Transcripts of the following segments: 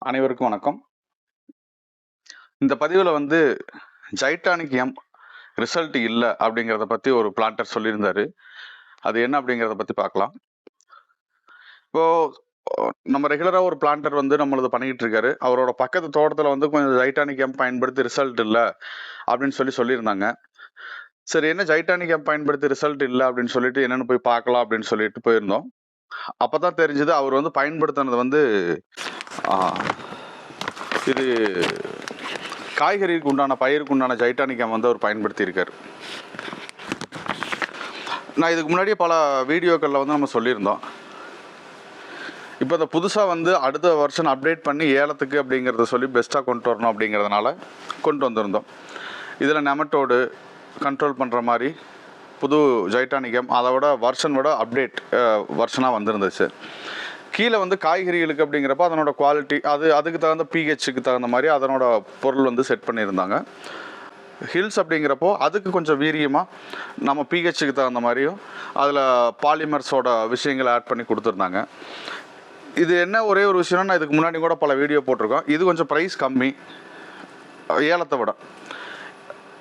அனைவருக்கும் வணக்கம். இந்த பதிவுல ஜைட்டானிக் எம் ரிசல்ட் இல்ல அப்படிங்கிறத பத்தி ஒரு பிளான்டர் சொல்லியிருந்தாரு. அது என்ன அப்படிங்கிறத பத்தி பார்க்கலாம். இப்போ நம்ம ரெகுலரா ஒரு பிளான்டர் நம்மளது பண்ணிக்கிட்டு இருக்காரு. அவரோட பக்கத்து தோட்டத்துல கொஞ்சம் ஜைட்டானிக் எம் பயன்படுத்தி ரிசல்ட் இல்ல அப்படின்னு சொல்லியிருந்தாங்க. சரி, என்ன ஜைட்டானிக் எம் பயன்படுத்தி ரிசல்ட் இல்ல அப்படின்னு சொல்லிட்டு என்னன்னு போய் பார்க்கலாம் அப்படின்னு சொல்லிட்டு போயிருந்தோம். அப்பதான் தெரிஞ்சது அவர் பயன்படுத்தினது இது காய்கறிக்கு உண்டான பயிருக்கு உண்டான ஜைட்டானிக் எம் அவர் பயன்படுத்தி இருக்காரு. நான் இதுக்கு முன்னாடியே பல வீடியோக்களில் நம்ம சொல்லியிருந்தோம். இப்போ இந்த புதுசாக அடுத்த வருஷன் அப்டேட் பண்ணி ஏலத்துக்கு அப்படிங்கிறத சொல்லி பெஸ்ட்டாக கொண்டு வரணும் அப்படிங்கிறதுனால கொண்டு வந்திருந்தோம். இதில் நெமட்டோடு கண்ட்ரோல் பண்ணுற மாதிரி புது ஜைட்டானிக் எம் அதோட வருஷனோட அப்டேட் வருஷனாக வந்திருந்துச்சு. கீழே காய்கறிகளுக்கு அப்படிங்கிறப்ப அதனோட குவாலிட்டி அதுக்கு தகுந்த பிஹெச்சுக்கு தகுந்த மாதிரி அதனோட பொருள் செட் பண்ணியிருந்தாங்க. ஹில்ஸ் அப்படிங்கிறப்போ அதுக்கு கொஞ்சம் வீரியமாக நம்ம பிஹெச்சுக்கு தகுந்த மாதிரியும் அதில் பாலிமர்ஸோட விஷயங்களை ஆட் பண்ணி கொடுத்துருந்தாங்க. இது என்ன ஒரே ஒரு விஷயம்னா, நான் இதுக்கு முன்னாடி கூட பல வீடியோ போட்டிருக்கோம். இது கொஞ்சம் ப்ரைஸ் கம்மி ஏலத்தை விட.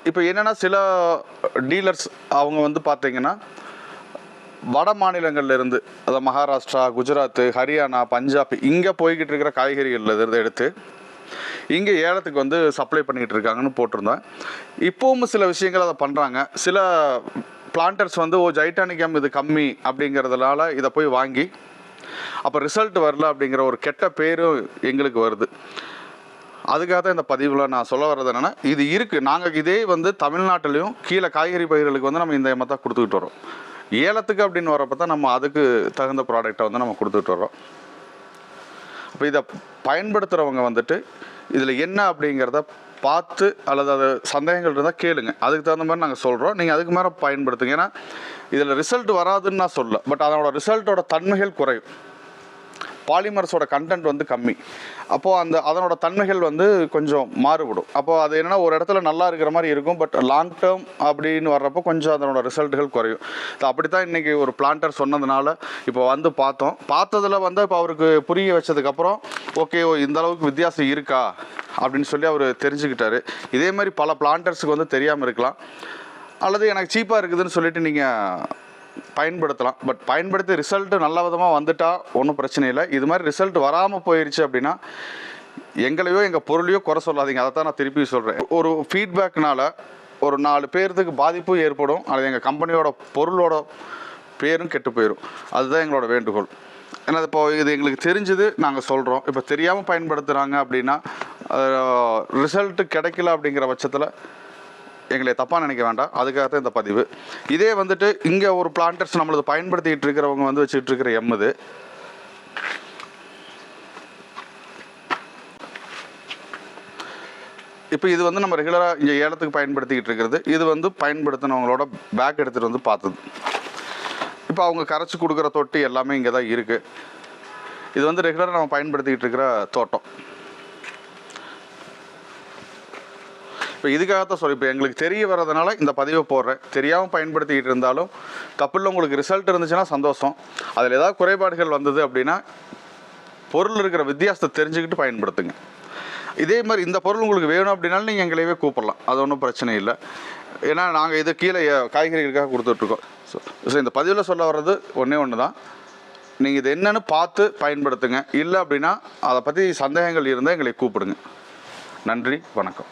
இப்போ என்னென்னா, சில டீலர்ஸ் அவங்க பார்த்தீங்கன்னா வட மாநிலங்கள்லேருந்து, அதாவது மகாராஷ்டிரா, குஜராத், ஹரியானா, பஞ்சாப் இங்கே போய்கிட்டு இருக்கிற காய்கறிகள்லேருந்து எடுத்து இங்கே ஏலத்துக்கு சப்ளை பண்ணிக்கிட்டு இருக்காங்கன்னு போட்டிருந்தேன். இப்போவும் சில விஷயங்கள் அதை பண்ணுறாங்க. சில பிளான்டர்ஸ் ஜைட்டானிக் எம் இது கம்மி அப்படிங்கிறதுனால இதை போய் வாங்கி அப்போ ரிசல்ட் வரல அப்படிங்கிற ஒரு கெட்ட பேரும் எங்களுக்கு வருது. அதுக்காக தான் இந்த பதிவில் நான் சொல்ல வர்றது என்னென்னா, இது இருக்குது. நாங்கள் இதே தமிழ்நாட்டிலையும் கீழே காய்கறி பயிர்களுக்கு நம்ம இந்த எம்மை தான் கொடுத்துக்கிட்டு வரோம். ஏலத்துக்கு அப்படின்னு வரப்போ தான் நம்ம அதுக்கு தகுந்த ப்ராடக்டை நம்ம கொடுத்துட்டு வரோம். அப்போ இதை பயன்படுத்துகிறவங்க இதில் என்ன அப்படிங்கிறத பார்த்து அல்லது அது சந்தேகங்கள் இருந்தால் கேளுங்க. அதுக்கு தகுந்த மாதிரி நாங்கள் சொல்கிறோம். நீங்கள் அதுக்கு மேலே பயன்படுத்துங்க. ஏன்னா இதில் ரிசல்ட் வராதுன்னு நான் சொல்லலை, பட் அதனோட ரிசல்ட்டோட தன்மைகள் குறையும். பாலிமர்ஸோட கண்டென்ட் கம்மி. அப்போது அதனோட தன்மைகள் கொஞ்சம் மாறுபடும். அப்போது அது என்னென்னா, ஒரு இடத்துல நல்லா இருக்கிற மாதிரி இருக்கும், பட் லாங் டேர்ம் அப்படின்னு வர்றப்போ கொஞ்சம் அதனோட ரிசல்ட்டுகள் குறையும். அப்படி தான் இன்றைக்கி ஒரு பிளான்டர் சொன்னதுனால இப்போ பார்த்ததில் இப்போ அவருக்கு புரிய வச்சதுக்கப்புறம் ஓகே, இந்த அளவுக்கு வித்தியாசம் இருக்கா அப்படின்னு சொல்லி அவர் தெரிஞ்சுக்கிட்டாரு. இதே மாதிரி பல பிளான்டர்ஸுக்கு தெரியாமல் இருக்கலாம், அல்லது எனக்கு சீப்பாக இருக்குதுன்னு சொல்லிட்டு நீங்கள் பயன்படுத்தலாம். பட் பயன்படுத்தி ரிசல்ட்டு நல்ல விதமாக வந்துட்டால் ஒன்றும் பிரச்சனை இல்லை. இது மாதிரி ரிசல்ட் வராமல் போயிடுச்சு அப்படின்னா எங்களையோ எங்கள் பொருளையோ குறை சொல்லாதீங்க. அதை தான் நான் திருப்பி சொல்கிறேன். ஒரு ஃபீட்பேக்னால் ஒரு 4 பேர்த்துக்கு பாதிப்பும் ஏற்படும், அது எங்கள் கம்பெனியோட பொருளோட பேரும் கெட்டு போயிடும். அதுதான் எங்களோட வேண்டுகோள். ஏன்னா இப்போ இது எங்களுக்கு தெரிஞ்சது, நாங்கள் சொல்கிறோம். இப்போ தெரியாமல் பயன்படுத்துகிறாங்க அப்படின்னா ரிசல்ட்டு கிடைக்கல அப்படிங்கிற பட்சத்தில் எங்களை தப்பாக நினைக்க வேண்டாம். அதுக்காக தான் இந்த பதிவு. இதே இங்கே ஒரு பிளான்டர்ஸ் நம்மளது பயன்படுத்திகிட்டு இருக்கிறவங்க வச்சுக்கிட்டு இருக்கிற எம்முது இப்போ இது நம்ம ரெகுலராக இங்கே ஏலத்துக்கு பயன்படுத்திக்கிட்டு இருக்கிறது. இது பயன்படுத்தினவங்களோட பேக் எடுத்துகிட்டு பார்த்தது. இப்போ அவங்க கரைச்சி கொடுக்குற தொட்டி எல்லாமே இங்கே தான் இருக்குது. இது ரெகுலராக நம்ம பயன்படுத்திக்கிட்டு இருக்கிற தோட்டம். இப்போ இதுக்காகத்தான் இப்போ எங்களுக்கு தெரிய வர்றதுனால இந்த பதிவை போடுறேன். தெரியாமல் பயன்படுத்திக்கிட்டு இருந்தாலும் தப்பில்லை. உங்களுக்கு ரிசல்ட் இருந்துச்சுன்னா சந்தோஷம். அதில் ஏதாவது குறைபாடுகள் வந்தது அப்படின்னா பொருள் இருக்கிற வித்தியாசத்தை தெரிஞ்சுக்கிட்டு பயன்படுத்துங்க. இதே மாதிரி இந்த பொருள் உங்களுக்கு வேணும் அப்படின்னாலும் நீங்கள் எங்களையவே கூப்பிடலாம், அது ஒன்றும் பிரச்சனை இல்லை. ஏன்னா நாங்கள் இது கீழே காய்கறிகளுக்காக கொடுத்துட்ருக்கோம். ஸோ இந்த பதிவில் சொல்ல வர்றது ஒன்று தான். நீங்கள் இது என்னென்னு பார்த்து பயன்படுத்துங்க. இல்லை அப்படின்னா அதை பற்றி சந்தேகங்கள் இருந்தால் எங்களை கூப்பிடுங்க. நன்றி, வணக்கம்.